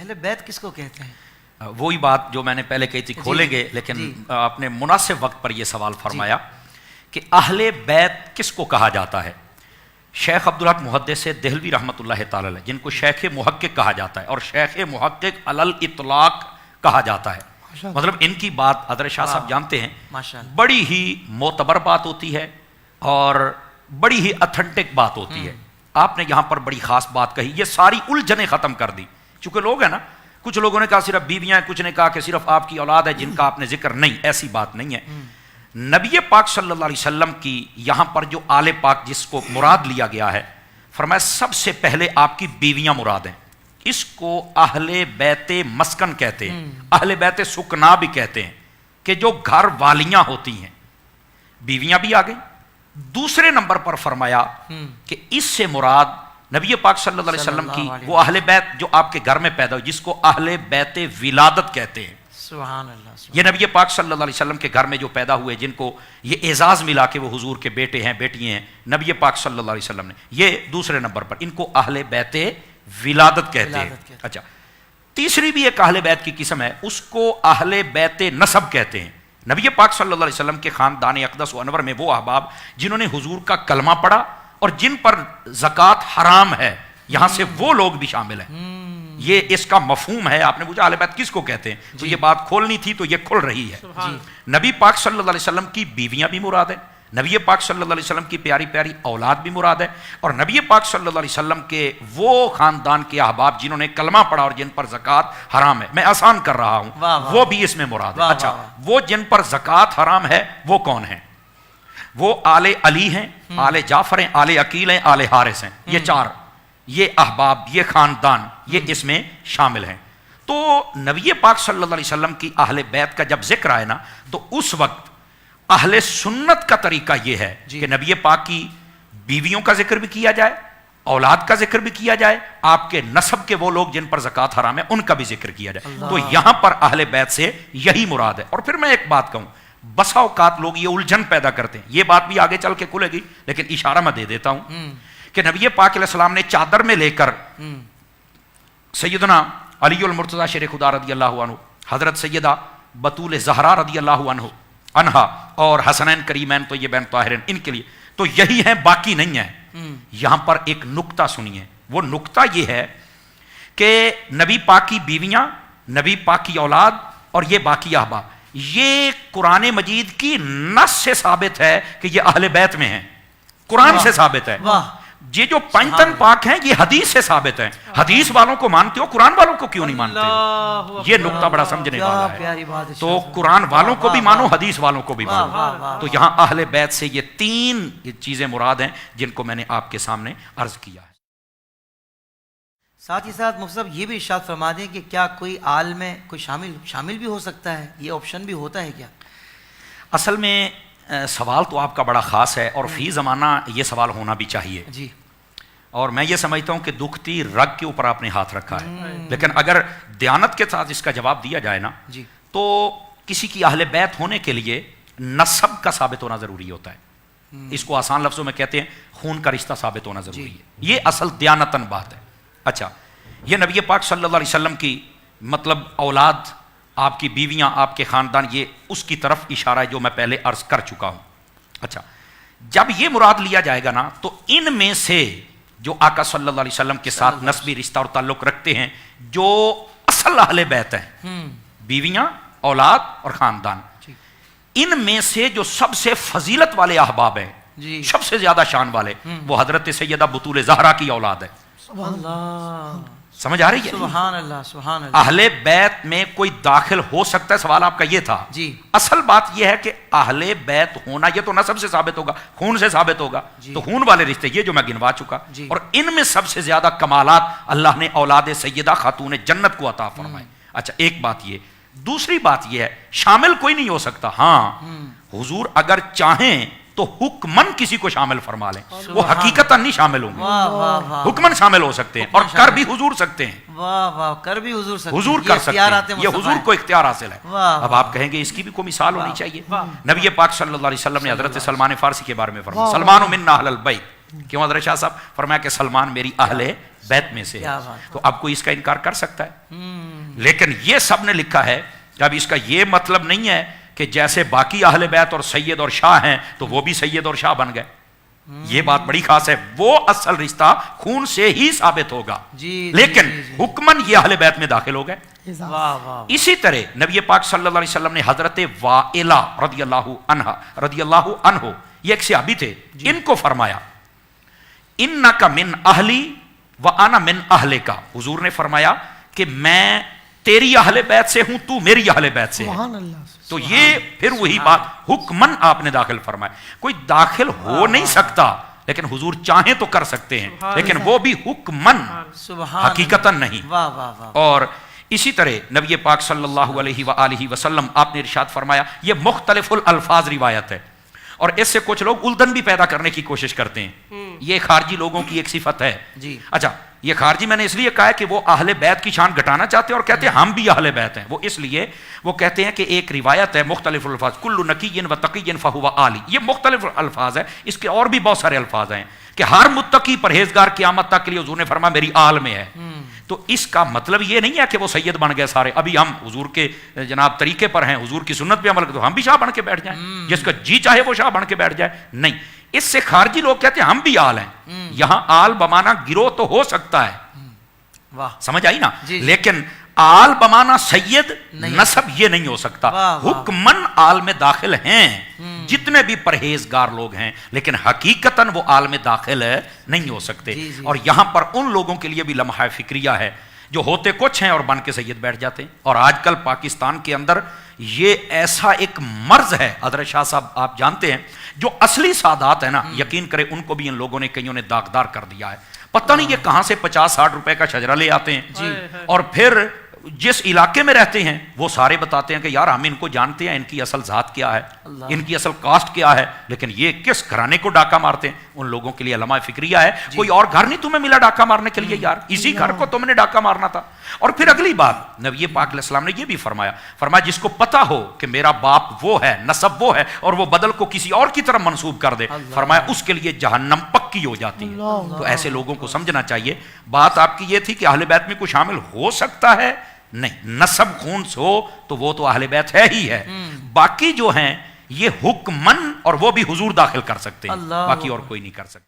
اہل بیت کس کو کہتے ہیں؟ وہی بات جو میں نے پہلے کہی تھی کھولیں گے، لیکن آپ نے مناسب وقت پر یہ سوال فرمایا کہ اہل بیت کس کو کہا جاتا ہے۔ شیخ عبدالحق محدث دہلوی رحمۃ اللہ تعالی علیہ، جن کو شیخ محقق کہا جاتا ہے اور شیخ محقق علی الاطلاق کہا جاتا ہے، مطلب ان کی بات حضرت شاہ صاحب جانتے ہیں، بڑی ہی معتبر بات ہوتی ہے اور بڑی ہی اتھنٹک بات ہوتی ہے۔ آپ نے یہاں پر بڑی خاص بات کہی، یہ ساری الجھنیں ختم کر دی، چونکہ لوگ ہیں نا، کچھ لوگوں نے کہا صرف بیویاں ہیں، کچھ نے کہا کہ صرف آپ کی اولاد ہے جن کا آپ نے ذکر نہیں، ایسی بات نہیں ہے۔ نبی پاک صلی اللہ علیہ وسلم کی یہاں پر جو آل پاک جس کو مراد لیا گیا ہے، فرمایا سب سے پہلے آپ کی بیویاں مراد ہیں، اس کو اہل بیت مسکن کہتے ہیں، اہل بیت سکنا بھی کہتے ہیں، کہ جو گھر والیاں ہوتی ہیں، بیویاں بھی آ گئیں۔ دوسرے نمبر پر فرمایا کہ اس سے مراد نبی پاک صلی اللہ علیہ وسلم کی وہ اہل بیت جو آپ کے گھر میں پیدا ہوئی، جس کو اہل بیت ولادت کہتے ہیں۔ سبحان اللہ، یہ نبی پاک صلی اللہ علیہ وسلم کے گھر میں جو پیدا ہوئے، جن کو یہ اعزاز ملا کہ وہ حضور کے بیٹے ہیں، بیٹی ہیں، نبی پاک صلی اللہ علیہ وسلم نے، یہ دوسرے نمبر پر، ان کو اہل بیت ولادت کہتے ہیں۔ اچھا، تیسری بھی ایک اہل بیت کی قسم ہے، اس کو اہل بیت نسب کہتے ہیں۔ نبی پاک صلی اللہ علیہ وسلم کے خاندان اقدس و انور میں وہ احباب جنہوں نے حضور کا کلمہ پڑھا اور جن پر زکوٰۃ حرام ہے، یہاں سے وہ لوگ بھی شامل ہیں۔ یہ اس کا مفہوم ہے۔ آپ نے پوچھا اہل بیت کس کو کہتے ہیں، تو یہ بات کھولنی تھی تو یہ کھل رہی ہے۔ نبی پاک صلی اللہ علیہ وسلم کی بیویاں بھی مراد ہیں، نبی پاک صلی اللہ علیہ وسلم کی پیاری پیاری اولاد بھی مراد ہے، اور نبی پاک صلی اللہ علیہ وسلم کے وہ خاندان کے احباب جنہوں نے کلمہ پڑھا اور جن پر زکوٰۃ حرام ہے۔ میں آسان کر رہا ہوں، وہ بھی اس میں مراد ہے۔ اچھا، وہ جن پر زکوٰۃ حرام ہے وہ کون ہیں؟ وہ آل علی ہیں، آل جعفر ہیں، آل عقیل ہیں، آل حارث ہیں۔ یہ چار، یہ احباب، یہ خاندان، یہ اس میں شامل ہیں۔ تو نبی پاک صلی اللہ علیہ وسلم کی اہل بیت کا جب ذکر آئے نا، تو اس وقت اہل سنت کا طریقہ یہ ہے کہ نبی پاک کی بیویوں کا ذکر بھی کیا جائے، اولاد کا ذکر بھی کیا جائے، آپ کے نسب کے وہ لوگ جن پر زکوٰۃ حرام ہے ان کا بھی ذکر کیا جائے۔ تو یہاں پر اہل بیت سے یہی مراد ہے۔ اور پھر میں ایک بات کہوں، بسا اوقات لوگ یہ الجھن پیدا کرتے ہیں، یہ بات بھی آگے چل کے کھلے گی، لیکن اشارہ میں دے دیتا ہوں کہ نبی پاک علیہ السلام نے چادر میں لے کر سیدنا علی المرتضیٰ شیر خدا رضی اللہ عنہ، حضرت سیدہ بطول زہرا رضی اللہ عنہا اور حسنین کریمین تو یہ بین طاہرین، ان کے لیے تو یہی ہیں، باقی نہیں ہیں۔ یہاں پر ایک نکتہ سنیے، وہ نکتہ یہ ہے کہ نبی پاک کی بیویاں، نبی پاک کی اولاد اور یہ باقی احباب، یہ قرآن مجید کی نص سے ثابت ہے کہ یہ اہل بیت میں ہیں، قرآن سے ثابت ہے۔ یہ جو پنجتن پاک ہیں یہ حدیث سے ثابت ہیں۔ حدیث والوں کو مانتے ہو، قرآن والوں کو کیوں نہیں مانتے ہو؟ یہ نقطہ بڑا سمجھنے والا ہے۔ تو قرآن والوں کو بھی مانو، حدیث والوں کو بھی مانو۔ تو یہاں اہل بیت سے یہ تین چیزیں مراد ہیں جن کو میں نے آپ کے سامنے عرض کیا ہے۔ ساتھ ہی ساتھ مفتی صاحب یہ بھی ارشاد فرما دیں کہ کیا کوئی آل میں کوئی شامل بھی ہو سکتا ہے، یہ آپشن بھی ہوتا ہے کیا؟ اصل میں سوال تو آپ کا بڑا خاص ہے اور فی زمانہ یہ سوال ہونا بھی چاہیے جی، اور میں یہ سمجھتا ہوں کہ دکھتی رگ کے اوپر آپ نے ہاتھ رکھا ہے۔ لیکن اگر دیانت کے ساتھ اس کا جواب دیا جائے نا جی، تو کسی کی اہل بیت ہونے کے لیے نسب کا ثابت ہونا ضروری ہوتا ہے۔ اس کو آسان لفظوں میں کہتے ہیں خون کا رشتہ ثابت ہونا ضروری ہے، یہ اصل دیانتن بات ہے۔ اچھا، یہ نبی پاک صلی اللہ علیہ وسلم کی مطلب اولاد، آپ کی بیویاں، آپ کے خاندان، یہ اس کی طرف اشارہ ہے جو میں پہلے عرض کر چکا ہوں۔ اچھا، جب یہ مراد لیا جائے گا نا، تو ان میں سے جو آقا صلی اللہ علیہ وسلم کے ساتھ نسبی رشتہ اور تعلق رکھتے ہیں، جو اصل اہل بیت ہیں، بیویاں، اولاد اور خاندان، ان میں سے جو سب سے فضیلت والے احباب ہیں، سب سے زیادہ شان والے، وہ حضرت سیدہ بطول زہرا کی اولاد ہے۔ سمجھ آ رہی ہے؟ سبحان اللہ، سبحان اللہ۔ اہل بیت میں کوئی داخل ہو سکتا ہے؟ سوال آپ کا یہ تھا جی۔ اصل بات یہ ہے کہ اہل بیت ہونا یہ تو نسب سے ثابت ہوگا، خون سے ثابت ہوگا جی، تو خون والے رشتے یہ جو میں گنوا چکا جی، اور ان میں سب سے زیادہ کمالات اللہ نے اولاد سیدہ خاتون جنت کو عطا فرمائے۔ اچھا، ایک بات یہ، دوسری بات یہ ہے شامل کوئی نہیں ہو سکتا۔ ہاں، حضور اگر چاہیں تو حکمن کسی کو شامل فرما لیں، وہ حقیقتاً نہیں شامل ہوں گے، حکمن شامل ہو سکتے ہیں اور کر بھی حضور سکتے ہیں۔ واہ واہ، کر بھی حضور سکتے ہیں، حضور کر سکتے ہیں، یہ حضور کو اختیار حاصل ہے۔ اب آپ کہیں گے اس کی بھی کوئی مثال ہونی چاہیے۔ نبی پاک صلی اللہ علیہ وسلم نے حضرت سلمان فارسی کے بارے میں فرمایا، سلمان منا اہل البیت، کیوں حضرت شاہ صاحب؟ فرمایا کہ سلمان میری اہل بیت میں سے ہے، تو اب کوئی اس کا انکار کر سکتا ہے؟ لیکن یہ سب نے لکھا ہے کہ اب اس کا یہ مطلب نہیں ہے کہ جیسے باقی اہل بیت اور سید اور شاہ ہیں تو وہ بھی سید اور شاہ بن گئے. یہ بات بڑی خاص ہے، وہ اصل رشتہ خون سے ہی ثابت ہوگا، لیکن حکمن یہ اہل بیت میں داخل ہو گئے. اسی طرح نبی پاک صلی اللہ علیہ وسلم نے حضرت وائلہ رضی اللہ عنہ یہ ایک صحابی تھے، ان کو فرمایا انکا من اہلی وانا من اہلکا. حضور نے فرمایا کہ میں تیری اہل بیت سے ہوں، تو میری اہل بیت سے ہے. تو یہ پھر وہی بات حکمن آپ نے داخل فرمایا. کوئی داخل ہو نہیں سکتا، لیکن حضور چاہیں تو کر سکتے ہیں، لیکن وہ بھی حکمن، حقیقتاً نہیں. اور اسی طرح نبی پاک صلی اللہ علیہ وآلہ وسلم آپ نے ارشاد فرمایا، یہ مختلف الفاظ روایت ہے اور اس سے کچھ لوگ الجھن بھی پیدا کرنے کی کوشش کرتے ہیں. یہ خارجی لوگوں کی ایک صفت ہے. اچھا، یہ خارجی میں نے اس لیے کہا ہے کہ وہ اہل بیت کی شان گھٹانا چاہتے ہیں اور کہتے ہیں ہم بھی اہل بیت ہیں. وہ اس لیے وہ کہتے ہیں کہ ایک روایت ہے مختلف الفاظ، کل نقی و تقی فہو عالی. یہ مختلف الفاظ ہے، اس کے اور بھی بہت سارے الفاظ ہیں کہ ہر متقی پرہیزگار قیامت تک کے لیے حضور نے فرمایا میری آل میں ہے. تو اس کا مطلب یہ نہیں ہے کہ وہ سید بن گئے سارے، ابھی ہم حضور کے جناب طریقے پر ہیں، حضور کی سنت پہ عمل کرتے، تو ہم بھی شاہ بن کے بیٹھ جائیں، جس کا جی چاہے وہ شاہ بن کے بیٹھ جائے. نہیں، اس سے خارجی لوگ کہتے ہیں ہم بھی آل ہیں. یہاں آل بمانا گروہ تو ہو سکتا ہے، سمجھ آئی نا، لیکن آل بمانا سید نسب یہ نہیں ہو سکتا. حکمن آل میں داخل ہیں جتنے بھی پرہیزگار لوگ ہیں، لیکن حقیقتاً وہ آل میں داخل نہیں ہو سکتے. اور یہاں پر ان لوگوں کے لیے بھی لمحہ فکریہ ہے جو ہوتے کچھ ہیں اور بن کے سید بیٹھ جاتے ہیں. اور آج کل پاکستان کے اندر یہ ایسا ایک مرض ہے حضرت شاہ صاحب آپ جانتے ہیں، جو اصلی سادات ہیں نا، یقین کریں ان کو بھی ان لوگوں نے کئیوں نے داغدار کر دیا ہے. پتہ نہیں یہ کہاں سے 50-60 روپے کا شجرہ لے آتے ہیں اور پھر جس علاقے میں رہتے ہیں وہ سارے بتاتے ہیں کہ یار ہم ان کو جانتے ہیں، ان کی اصل ذات کیا ہے، ان کی اصل کاسٹ کیا ہے، لیکن یہ کس گھرانے کو ڈاکہ مارتے ہیں. ان لوگوں کے لیے علماء فکریہ ہے کوئی اور گھر نہیں تمہیں ملا ڈاکہ مارنے کے لیے، یار اسی گھر کو تم نے ڈاکہ مارنا تھا. اور پھر اگلی بات نبی پاک علیہ السلام نے یہ بھی فرمایا جس کو پتا ہو کہ میرا باپ وہ ہے، نسب وہ ہے، اور وہ بدل کو کسی اور کی طرف منسوب کر دے، فرمایا اس کے لیے جہنم پکی ہو جاتی ہے. تو ایسے لوگوں کو سمجھنا چاہیے. بات آپ کی یہ تھی کہ اہل بیت میں کوئی شامل ہو سکتا ہے، نہیں، نسب خون سے ہو تو وہ تو اہل بیت ہے ہی ہے. باقی جو ہیں یہ حکمن، اور وہ بھی حضور داخل کر سکتے ہیں، باقی اور کوئی نہیں کر سکتا.